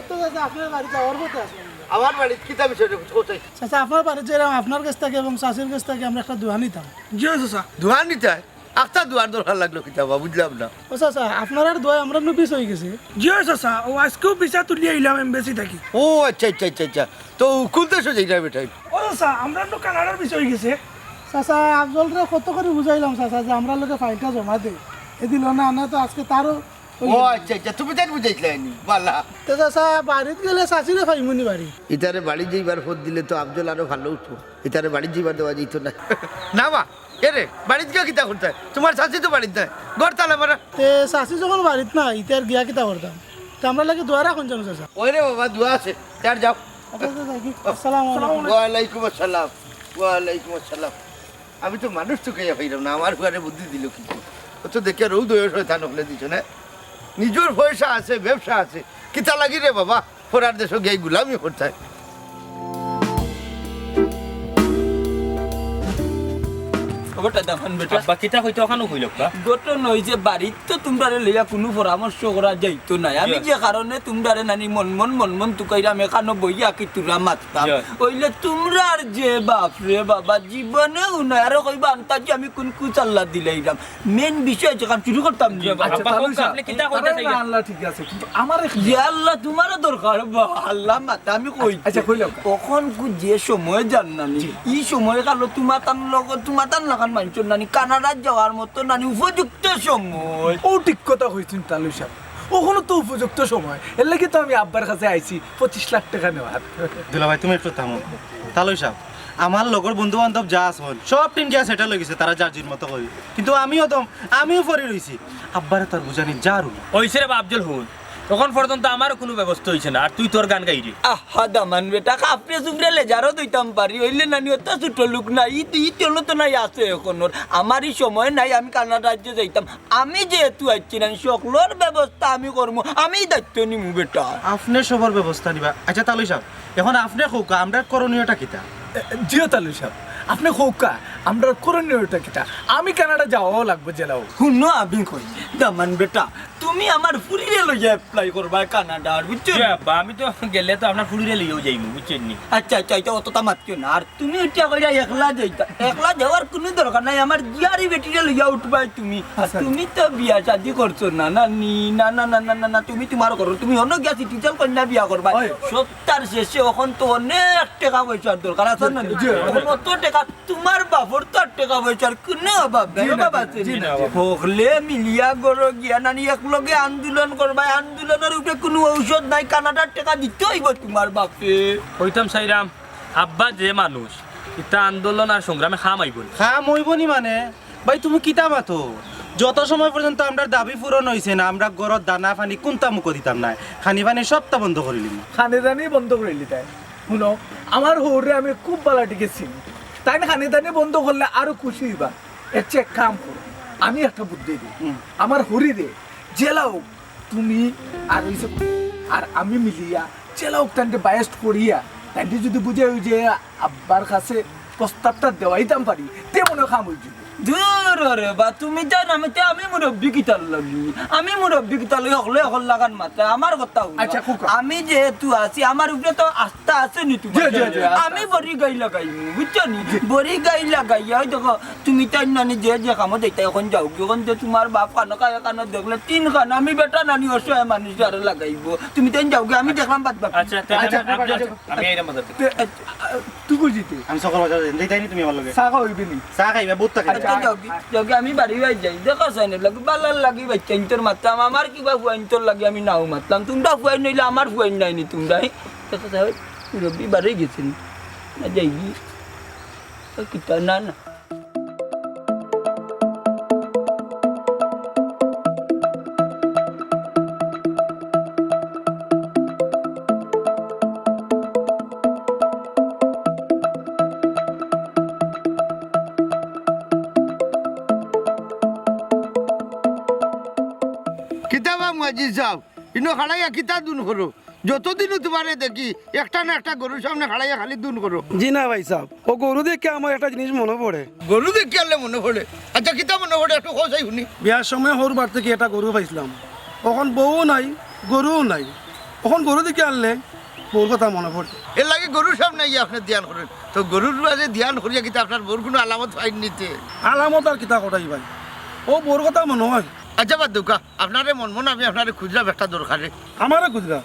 তো চাচা আপনার বাড়ি যাওয়ার পথে আসলাম। আমার বাড়ি কিতাব বিষয়টা কোথায়? চাচা আপনার বাড়ি যে আপনার কাছ থেকে এবং চাষির কাছ থেকে আমরা একটা দোয়া নিতাম। জি চাচা দোয়ার নিতে হয়? একটা দোয়ার দরকার লাগলো কিতাবা, বুঝলাম না। ও চাচা আপনার আর দোয়া আমরা নুপিস হয়ে গেছে। জি চাচা ও আজকেও পিছা তুলি আইলাম এমবেসি থাকি। ও আচ্ছা আচ্ছা আচ্ছা আচ্ছা, তো কোন দেশে যাই বেটাই? ও চাচা আমরা তো কানাডার বিষয় হয়ে গেছে। চাচা আফজলরা কত করে বুঝাইলাম চাচা যে আমরা লোকে ফাইলটা জমা দেই, এ দিল না, না তো আজকে তারও। ও আচ্ছা আচ্ছা, তুমি তাই বুঝাইছিলে বালা। তো চাচা বাড়িতে গেলে চাষিরে ফাইমুনি বাড়ি। ইতারে বাড়ি যাইবার ফোন দিলে তো আফজল আরো ভালো উঠবো, ইতারে বাড়ি যাইবার দেওয়া যেত না। না মা এরে বাড়িতে গিয়ে কিতা করতে হয়? তোমার শাশি তো বাড়িতে নাই, ঘর তালা মারা। তে চাষি যখন বাড়িতে না ইতার গিয়া কিতা করতাম, তো আমরা লাগে দোয়া রাখুন জানো চাচা। ওই রে বাবা দোয়া আছে, তার যাও। আচ্ছা চাচা কি আসসালামু আলাইকুম। ওয়ালাইকুম আসসালাম। ওয়ালাইকুম আসসালাম। আমি তো মানুষ তো কে পাইলাম না, আমার ঘরে বুদ্ধি দিল কিছু। ও তো দেখে রৌদ হয়ে থান হলে দিছ না, নিজের পয়সা আছে, ব্যবসা আছে, কিতা লাগি রে বাবা ফোরার দেশ গিয়ে গুলামি করতে হয়। খবরটা দেখুন বেটা, আব্বা কিতা হইতো ওখানে হইল বা গঠন হয়েছে বাড়ির তো তোমরা লইয়া কোনো পরামর্শ করা যাইতো নাই। আমি যে কারণে তোমরা নানি মন তুকাইরাম এখানো বইয়া কি তোরা মাততাম ওইলে তোমরা আর যে বাপ রে বাবা জীবনে উনায় আরো কইবা আন্তাজি আমি কোন কুচাল্লা দিলাইরাম। মেন বিষয় যখন শুরু করতাম আব্বা কোন আপনি কিতা কইতা চাই? আল্লাহ ঠিক আছে, কিন্তু আমার যে আল্লাহ তোমারও দরকার বা আল্লাহ মাতা আমি কই। আচ্ছা কইলাম কখন যে সময় জান নানি এই সময় কালো তোমার তার লগত তোমার তার লাগান মানুষের নানি কানাডা যাওয়ার মতো নানি উপযুক্ত সময়। ও ঠিক কথা কইছেন তালু সাহেব, ওখানে তো উপযুক্ত সময়, এর লাগে তো আমি আব্বার কাছে আইছি 25 লাখ টাকা নেওয়ার। দুলাভাই তুমি একটু থামো। তালুই সাহেব, আমার লগর বন্ধু বান্ধব যা আছে সব টিম গিয়া সেটেল হয়ে গেছে, তারা যার জির মতো করি, কিন্তু আমিও পরে রইছি। আব্বারে তার বুঝানি যার ওইছে রে আফজল হুন, তখন পর্যন্ত আমারও কোনো ব্যবস্থা হইছে না, আর তুই তোর গান গাইলি। আহা দামান বেটা কাপড়ে চুপড়ে লেজারও দইতাম পারি হইলে নানি অত ছোট লোক নাই ই তেল তো নাই আছে এখনোর আমারই সময় নাই। আমি কানাডা রাজ্যে যাইতাম, আমি যেহেতু আইছি নানি সকলের ব্যবস্থা আমি করবো, আমি দায়িত্ব নিমু বেটা। আপনি সবার ব্যবস্থা নিবা। আচ্ছা তালুই সাহেব, এখন আপনি কৌকা আমরা করণীয়টা কিতা? জিও তালু সাহেব আপনি খৌকা আমরা করণীয়টা কিটা, আমি কানাডা যাওয়াও লাগবে জেলাও। শুনো আমি কই দামান বেটা তুমি আমার ফুরিরে লইয়া অ্যাপ্লাই করবা কানাডার বুঝছো? আব্বা আমি তো গেলে তো আপনার ফুলিরে লইয়াও যাইমু, বুঝছেন নি? আচ্ছা আচ্ছা এটা অতটা মাতছো না। আর তুমি উঠিয়া কইরা একলা যাইতা, একলা যাওয়ার কোনো দরকার নাই, আমার জিয়ারি বেটিরে লইয়া উঠবাই তুমি। আর তুমি তো বিয়া শাদি করছো না নানি, না না না না না না তুমি তোমার করো, তুমি অন্য গিয়া সিটিজেন কন্যা বিয়া করবা। সপ্তাহের শেষে এখন তো অনেক টাকা পয়সার দরকার আছে না, এখন অত টাকা তোমার বাপর তো টাকা পয়সার কোনো অভাব নাই বাবা। হকলে মিলিয়া গড় গিয়া নানি একলগে আন্দোলন করবা, আন্দোলনের উপরে কোনো ঔষধ নাই, কানাডার টাকা দিতে হইব তোমার বাপে। কইতাম সাইরাম আব্বা যে মানুষ ইতা আন্দোলন আর সংগ্রামে খাম আইব না। খাম হইবনি মানে ভাই তুমি কিতা মাতো? যত সময় পর্যন্ত আমরা দাবি পূরণ হয়েছে না, আমরা গরত দানা পানি কোনটা মুখ দিতাম না, খানি পানি সবটা বন্ধ করিলিম, খানিদানি বন্ধ করিলি। তাই শুনো আমার হৌরে আমি খুব ভালো টিকেছি, তাই না খানিদানি বন্ধ করলে আরো খুশি হইবা। এর চেয়ে এক কাম করো, আমি একটা বুদ্ধি দিই, আমার হরিরে জেলাও তুমি আর আর আমি মিলিয়া জেলাও তান্ডে বায়াস্ট করিয়া তান্ডে যদি বুঝে ওই যে আব্বার কাছে প্রস্তাবটা দেওয়াইতাম পারি তে মনে খাম হয়ে যাবে। দূর রে বা তুমি জান আমি মুরব্বী কিতাল লাগি, আমি মুরব্বী কিতাল হকলে হল লাগান মাত্রা আমার কথা। আচ্ছা আমি যেহেতু আছি আমার উপরে তো আস্থা আছে নি তোমার, আমি বড়ি গাই লাগাই বুঝছো নি, বড়ি গাই লাগাইয়া দেখো তুমি তাই নানি যে যে কামো যাইতা এখন যাও যখন যে তোমার বাপ কানো কায়া কানো দেখলে 3 খান আমি বেটা নানি অসহায় মানুষ আর লাগাইব, তুমি তাই যাও আমি দেখলাম বাদ বাপ। আচ্ছা আমি এইরা মদত তুই বুঝিতে আমি সকল বাজার যাইতাইনি তুমি আমার লগে চা খাওয়াইবি নি? চা খাইবা বুট খাইবা। তো যোগে আমি বাড়ি বাই যাই দেখা চাই না লাগি বালার লাগি বাচ্চা ইন্তর মারতাম আমার কিবা ফুয়াইন্তর লাগি আমি নাও মারতাম তোমরা ফুয়াই নইলে আমার ফুয়াই নাইনি তোমরা দেখা চাই রবি বাড়ি গেছেন না যাইবি কিতা না না কিতাবা মুয়াজ্জিজ সাহেব ইনো খাড়াইয়া কিতা দুন করো যতদিনও তোমারে দেখি একটা না একটা গরুর সামনে খাড়াইয়া খালি দুন করো। জি না ভাই সাহেব ও গরু দেখে আমার একটা জিনিস মনে পড়ে। গরু দেখি আনলে মনে পড়ে? আচ্ছা কিতা মনে পড়ে একটু খোঁজাই শুনি। বিয়ার সময় হর বার থেকে একটা গরু পাইছিলাম, এখন বউও নাই গরুও নাই, এখন গরু দেখে আনলে বউর কথা মনে পড়ে। এর লাগে গরুর সামনে গিয়ে আপনি ধ্যান করেন, তো গরুর মাঝে ধ্যান করিয়া কিতা আপনার বউর কোনো আলামত পাইন নিতে? আলামত আর কিতা কটাই ভাই, ও বউর কথা মনে হয়। আচ্ছা বাদ দুকা আপনারে মন আমি আপনারে খুঁজলাম একটা দরকারে। আমারে খুঁজরা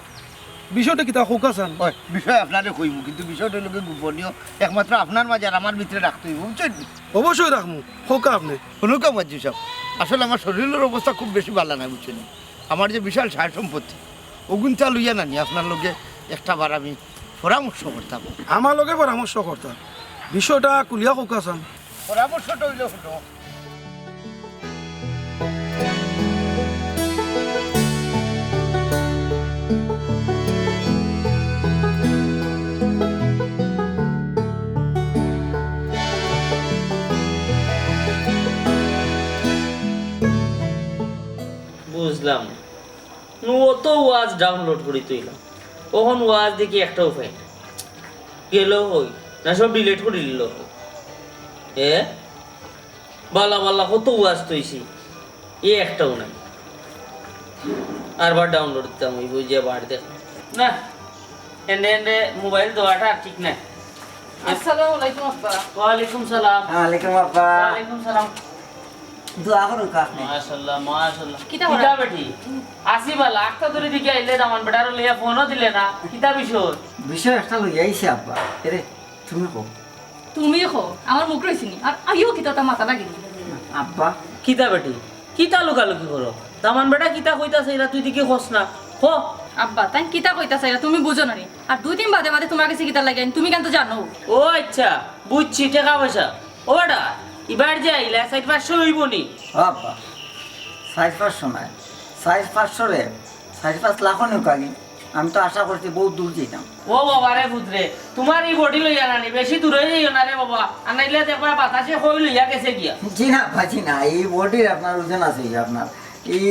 বিষয়টা কিতা খোকাসান হয় বিষয় আপনারে কইব, কিন্তু বিষয়টা লোকে গোপনীয়, একমাত্র আপনার মাঝে আর আমার ভিতরে রাখতে হইব, বুঝছেন? অবশ্যই রাখবো খোকা আপনি। শুনুকা মজ্জু সাহেব, আসলে আমার শরীরের অবস্থা খুব বেশি ভালো নাই, বুঝছেন? আমার যে বিশাল সার সম্পত্তি ওগুনটা লইয়া নানি আপনার লোকে একটা বার আমি পরামর্শ করতাম। আমার লগে পরামর্শ করতাম, বিষয়টা কুলিয়া খোকাসান। পরামর্শটা হইলে হলো বুঝলাম অত ওয়াজ ডাউনলোড করে তুইলাম, ওখন ওয়াজ দেখি একটাও পাই না, গেল হই না সব ডিলিট করে দিল। এ বালা বালা কত ওয়াজ তৈছি এ একটাও নাই, আর বার ডাউনলোড দিতাম ওই বুঝিয়ে বার দেখ না। এন্ডে এন্ডে মোবাইল দেওয়াটা ঠিক না। আসসালামু আলাইকুম আব্বা। ওয়ালাইকুম সালাম। ওয়ালাইকুম আব্বা। ওয়ালাইকুম সালাম। দোয়া করুন কাকনে। মাশাআল্লাহ মাশাআল্লাহ। কিতা কিতা বেটি আসি বালা আক্তা ধরে দিকে আইলে দামান বেটার লইয়া ফোনও দিলে না, কিতা বিষয়? বিষয় একটা লই আইছে আব্বা। এরে তুমি কো। তুমি খো আমার মুখ রইছিনি আর আইও কিতা তা মাথা লাগি আব্বা কিতা বেটি কিতা লুকালুকি করো? দামান বেটা কিতা কইতাছে এরা তুই দিকে খোস না খো। আব্বা তাই কিতা কইতা চাইরা তুমি বুঝো না রে, আর 2-3 বাদে বাদে তোমার কাছে কিতা লাগে তুমি কেন তো জানো? ও আচ্ছা বুঝছি, টাকা পয়সা ও বেটা এবার যে আইলা 4-500 হইব নি? আব্বা 500 নাই, 500 রে 5 লাখ নিকালি। আমি তো আশা করছি বহুত দূর যেতাম। ও বাবা রে পুত্রে, তোমার এই বডি লইয়া নানি বেশি দূরে যাইও না রে বাবা, আর নাইলে দেখবা বাতাসে কই লইয়া গেছে গিয়া। জি না ভাজি না, এই বডির আপনার ওজন আছে আপনার এই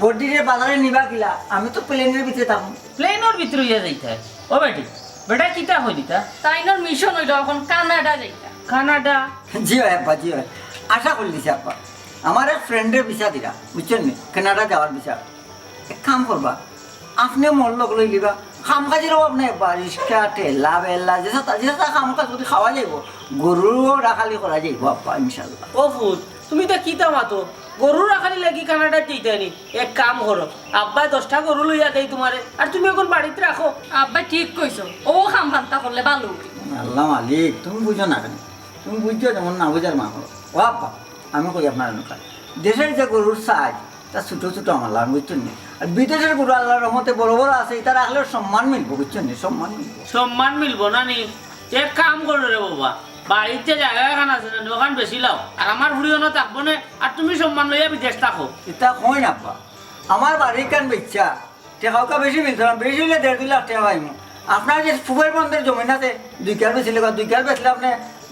বডিরে বাজারে নিবা কিলা। আমি তো প্লেনের ভিতরে থাকুন। প্লেনের ভিতরে ইয়া যাইতা ও বেটি বেটা কিতা হই দিতা? তাইনর মিশন হইল এখন কানাডা যাইতা। কানাডা? জি হয় আব্বা জি হয়, আশা করে দিছি আব্বা। আমার এক ফ্রেন্ডের ভিসা দিলা বুঝছেন নি, কানাডা যাওয়ার ভিসা। এক কাম করবা আপনি মোর লগ লই লিবা, কাম কাজের অভাব নাই আব্বা। রিক্সা ঠেলা বেলা যেটা কাম কাজ যদি খাওয়া যাইব, গরুও রাখালি করা যাইব আব্বা ইনশাল্লাহ। ও ফুট তুমি তো কিতা মাতো গরু রাখালি লাগি কানাডা যাইতানি? এক কাম করো আব্বা 10টা গরু লইয়া দেই তোমারে, আর তুমি এখন বাড়িতে রাখো। আব্বা ঠিক কইছো, ও খাম ভান্তা করলে ভালো। আল্লাহ মালিক তুমি বুঝো না কেন? তুমি বুঝছো যেমন না বুঝার মা করো। ও আব্বা আমি কই আপনার নৌকা দেশের যে গরুর সাইজ তা ছোটো ছোটো আমার লাভ বুঝছেন নি, আর বিদেশের গরু আল্লাহর রহমতে বড় বড় আছে, এটা রাখলে সম্মান মিলবো বুঝছেন নি, সম্মান মিলবো। সম্মান মিলবো না নি? এক কাম করো রে বাবা, বাড়িতে জায়গা এখান আছে না ওখান বেশি লাও, আর আমার হুড়িও না থাকবো না, আর তুমি সম্মান লইয়া বিদেশ থাকো। এটা কই না আব্বা, আমার বাড়ির কান বেচা টেকাউকা বেশি মিলছে না, বেশি হলে 1.5 লাখ টাকা পাইমু। আপনার যে ফুফের বন্ধের জমিন আছে 2 কার বেশি লেখা, 2 কার বেচলে আপনি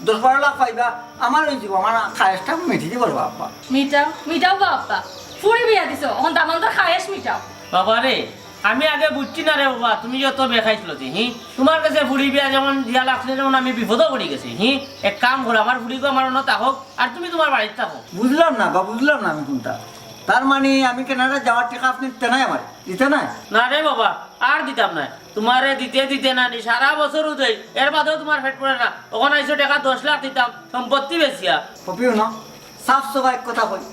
10-12 লাখ পাইবা। আমার ওই দিব আমার খায়সটা মিঠি দিব আব্বা। মিটাও মিটাও গো আব্বা, ফুড়ি বিয়া দিছো এখন দামন তো খায়েস মিটাও। বাবা রে আমি আগে বুঝছি না রে বাবা, তুমি যত বেখাইছিল হি তোমার কাছে ফুড়ি বিয়া যেমন দিয়া লাগছে যেমন আমি বিপদও পড়ে গেছি। এক কাম করো আমার ফুড়িকে আমার অন্য থাকুক, আর তুমি তোমার বাড়িতে থাকো। বুঝলাম না বা বুঝলাম না আমি কোনটা। তার মানে আমি কানাডা যাওয়ার টাকা আপনি দিতে নাই, আমার দিতে নাই? না রে বাবা আর দিতাম না, তোমারে দিতে দিতে না নি সারা বছর দেই, এর বাদেও তোমার ফেট পড়ে না। ওখানে আইসো টাকা 10 লাখ দিতাম সম্পত্তি বেশিয়া। কপিও না সাফ সাফা এক কথা কই,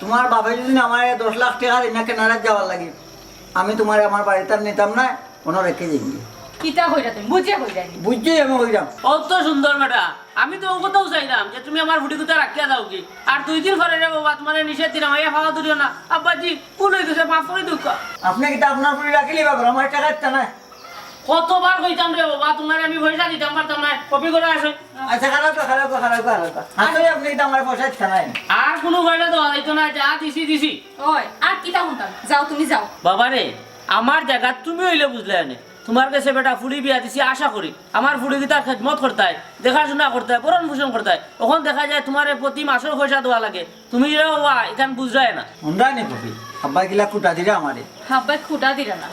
তোমার বাবা যদি আমার 10 লাখ টাকা দিন না কানাডা যাওয়ার লাগে, আমি তোমার আমার বাড়িতে আর নিতাম না, কোনো রেখে যাইনি। কিতা হইরা তুমি বুঝিয়া হইরা নি বুঝছি আমি কইলাম অত সুন্দর বেটা আমি তো ও কথাও চাইলাম যে তুমি আমার ফুটি কুতা রাখিয়া দাও কি আর 2 দিন পরে রে বাবা তোমার নিষেধ দিলাম আইয়া খাওয়া দিও না আব্বাজি ভুল হয়ে গেছে মাফ করে দিও আপনি কি আপনার পুরি রাখিলি বাবা আমার টাকা দিতে না কতবার কইতাম রে বাবা তোমার আমি পয়সা দিতাম পারতাম না কপি করে আসে আচ্ছা খারাপ আসলে আপনি কি আমার পয়সা দিতে নাই আর কোনো পয়সা দেওয়া যাইতো না যা দিছি ওই আর কিতা হুনতাম যাও তুমি যাও বাবা রে আমার জায়গা তুমি হইলে বুঝলে না তোমার কাছে বেটা ফুড়ি বিয়া দিছি আশা করি আমার ফুড়ি কি তার খেদমত করতে হয় দেখাশোনা করতে হয় ভরণ পোষণ করতে হয় তখন দেখা যায় তোমার প্রতি মাসের পয়সা দেওয়া লাগে তুমি রে বাবা এখান বুঝরায় না হুন্ডা নি কবি আব্বা গিলা কুটা দিরা আমারে আব্বাই খুঁটা দিরা না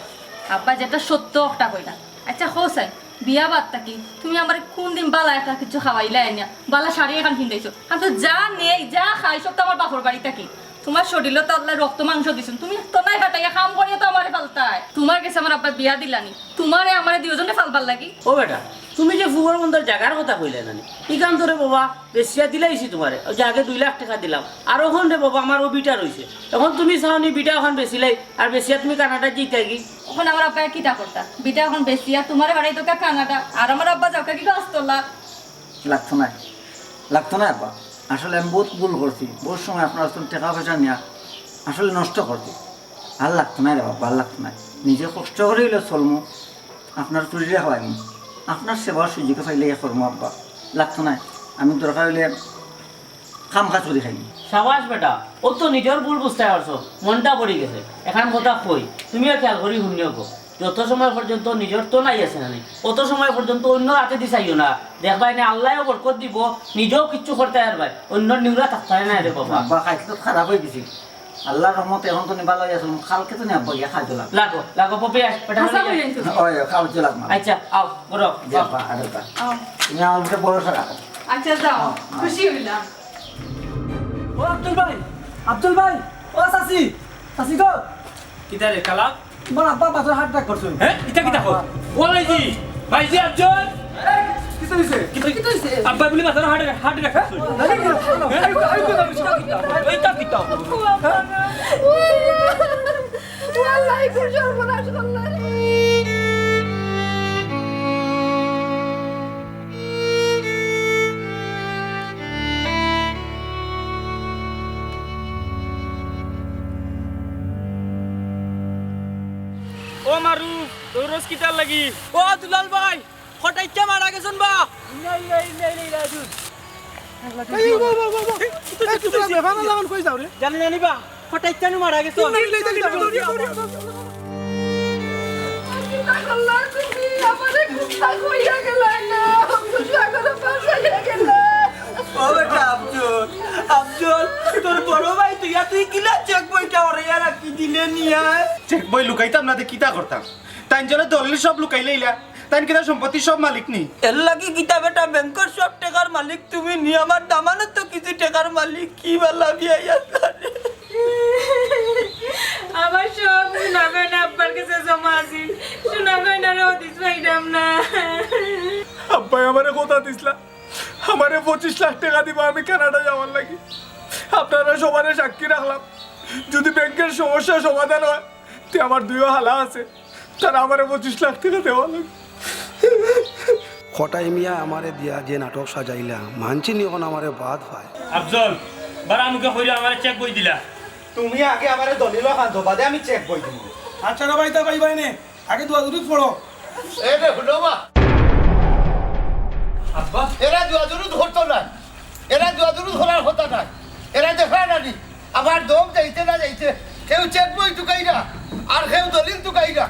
আব্বা যেটা সত্য একটা কইলা আচ্ছা হোসাই বিয়া বাদ থাকি তুমি আমার কোন দিন বালা একটা কিছু খাওয়াইলা আইনা বালা শাড়ি এখন কিনতেছো আমি তো যা নেই যা খাই সব তো আমার বাপর বাড়ি থাকি তোমার শরীরে তো আল্লাহ রক্ত মাংস দিছেন তুমি তো নাই হাঁটাইয়া কাম করিয়া তো আমারে ফালতায় তোমার কাছে আমার আব্বা বিয়া দিলানি তোমারে আমারে দুজনে ফালবার লাগি ও বেটা তুমি যে ফুবর বন্ধর জায়গার কথা কইলে না ইকান ধরে বাবা বেশিয়া দিলাইছি তোমারে ওই যে আগে 2 লাখ টাকা দিলাম আর ওখান রে বাবা আমার ও বিটা রইছে এখন তুমি চাওনি বিটা এখন বেশিলাই আর বেশিয়া তুমি কানাডা জিতে গি এখন আমার আব্বা কিটা করতা বিটা এখন বেশিয়া তোমার বাড়ি তো কানাডা আর আমার আব্বা যাও কি গাছ তোলা লাগতো না আব্বা আসলে আমি বহুত ভুল করছি বহুত সময় আপনার টাকা পয়সা নিয়ে আসলে নষ্ট করছি আর লাগতো না রে বাবা আর লাগতো না নিজে কষ্ট করে হইলে চলমু আপনার চুরিরে খাওয়াইমু আপনার সেবার সুযোগে পাইলে করমু আব্বা লাগতো না আমি দরকার হইলে খাম খা চুরি খাইনি সাবাস বেটা ও তো নিজের ভুল বুঝতে পারছো মনটা পড়ে গেছে এখন কথা কই তুমিও খেয়াল করি শুনিও গো যত সময় পর্যন্ত নিজের তো নাই আছে না অত সময় পর্যন্ত অন্য হাতে দিছাইও না দেখবাই না আল্লাহও বরকত দিব নিজেও কিচ্ছু করতে পারবাই অন্য নিউরা থাকতে না রে বাবা আব্বা খাইতে তো খারাপ হয়ে গেছি আল্লাহর রহমতে এখন তো নিবা লাগে আসলে কালকে তো আব্বা গিয়া খাইতে লাগো পপি আস বেটা ওই খাওয়াতে লাগবে আচ্ছা আও বড় যাবা আরেকটা তুমি আমার মুখে ভরসা রাখো আচ্ছা যাও খুশি হইলাম ও আব্দুল ভাই ও চাচি গো কিতা রে কালা তোমার আব্বা পাথর হার্ট অ্যাটাক করছে হ্যাঁ ইটা কিতা কর ও ভাইজি আব্দুল কিছু হইছে কি হইছে আব্বা বলি মাথার হার্ট অ্যাটাক এইটা কিতা ওয়াল্লাহি কোন সর্বনাশ করলা রে ও মারু তোর রোজ কিতার লাগি ও দুলাল ভাই হঠাইতে মারা গেছন বা জানি বা হঠাইতে মারা গেছন আল্লাহ তুমি আমারে কুত্তা কইরা গেলা না সাগরে ফাঁসাইয়া গেলা ও বেটা আব্দুল তোর বড় ভাই তুই কিলা চেক বইটা ওরে রাখি দিলে নিয়া চেক বই লুকাইতাম না কিতা করতাম তাই জন্য দলিল সব লুকাই লইলা তাই কিনা সম্পত্তি সব মালিক নি এর লাগি কিতা বেটা ব্যাংকের সব টাকার মালিক তুমি নি আমার দামানত তো কিছু টাকার মালিক কি বলা বিয়া আমার সব শোনাবেন আব্বার কাছে জমা আছে শোনাবেন আর দিস ভাইরাম না আব্বাই আমারে কথা দিছলা আমারে 25 লাখ টাকা দিব আমি কানাডা যাওয়ার লাগি আপনারা সবারে সাক্ষী রাখলাম যদি ব্যাংকের সমস্যা সমাধান হয় তে আমার 2 হালা আছে তারা আমারে 25 লাখ টাকা দেওয়া লাগবে খটাই মিয়া আমারে দিয়া যে নাটক সাজাইলা মানছি নি এখন আমারে বাদ পায় আফজল বারা মুখে কইরা আমারে চেক বই দিলা তুমি আগে আমারে দলিল খান বাদে আমি চেক বই দিব আচ্ছা না ভাই তা পাইবাই নে আগে দুয়াদুরি পড়ো এই রে হুডবা আব্বা এরা দুয়াদুরু ধরতো না এরা দুয়াদুরু ধরার কথা না এরা দেখা না নি আমার দম যাইতে না যাইতে কেউ চেক বই টুকাইরা আর কেউ দলিল টুকাইরা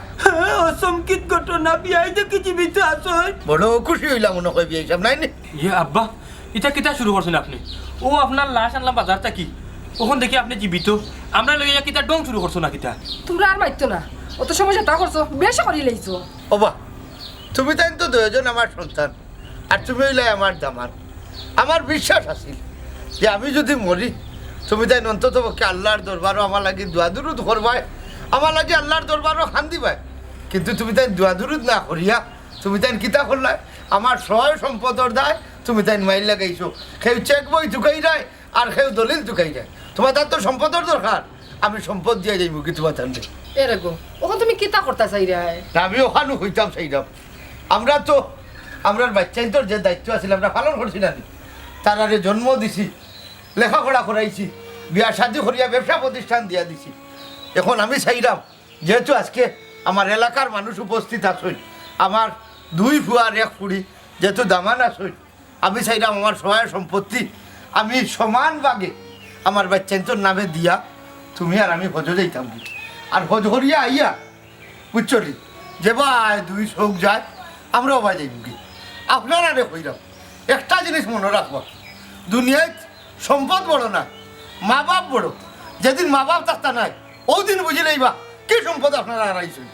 অসংকিত ঘটনা বিয়াই দেখি জীবিত আছো বড় খুশি হইলাম মনে কই বিয়ে সব নাই নি ইয়ে আব্বা এটা কিতা শুরু করছেন আপনি ও আপনার লাশ আনলাম বাজার থেকে ওখান দেখি আপনি জীবিত আমরা লইয়া কিতা ডং শুরু করছো না কিতা তোমরা আর মাইতো না অত সমস্যা তা করছো বেশি করি লইছো ওবা তুমি তাই তো দুজন আমার সন্তান আর তুমি হইলে আমার দামান আমার বিশ্বাস আছিল যে আমি যদি মরি তুমি তাই অন্তত পক্ষে আল্লাহর দরবারও আমার লাগি দুয়াদুরুদ করবাই আমার লাগি আল্লাহর দরবারও খান দিবাই কিন্তু তুমি তাই দুয়াদুরুদ না করিয়া তুমি তাই কিতা করলাই আমার সহায় সম্পদর দায় তুমি তাই মাইল লাগাইছো কেউ চেক বই ঢুকাই যায় আর কেউ দলিল ঢুকাই যায় তোমার তার তো সম্পদর দরকার আমি সম্পদ দিয়ে যাইব কি তোমার তান্ডে এরকম ওখান তুমি কিতা করতে চাই রে আমি ওখানে হইতাম সেইরকম আমরা তো আমরার বাচ্চাই তোর যে দায়িত্ব আছিল আমরা পালন করছি না তারারে জন্ম দিছি লেখাপড়া করাইছি বিয়া শাদি করিয়া ব্যবসা প্রতিষ্ঠান দিয়া দিছি এখন আমি চাইলাম যেহেতু আজকে আমার এলাকার মানুষ উপস্থিত আসুন আমার 2 ফুয়ার 1 ফুড়ি যেহেতু দামান আসুন আমি চাইলাম আমার সহায় সম্পত্তি আমি সমান ভাগে আমার বাচ্চাই তোর নামে দিয়া তুমি আর আমি হজ যাইতাম কি আর হজ করিয়া আইয়া বুঝছি যে ভাই 2 চোখ যায় আমরাও ভাই যাইব কি আপনারা রে কইরাম একটা জিনিস মনে রাখবা দুনিয়ায় সম্পদ বড় না মা বাপ বড় যেদিন মা বাপ থাকতা নাই ওই দিন বুঝিলেই বা কি সম্পদ আপনারা হারাইছেন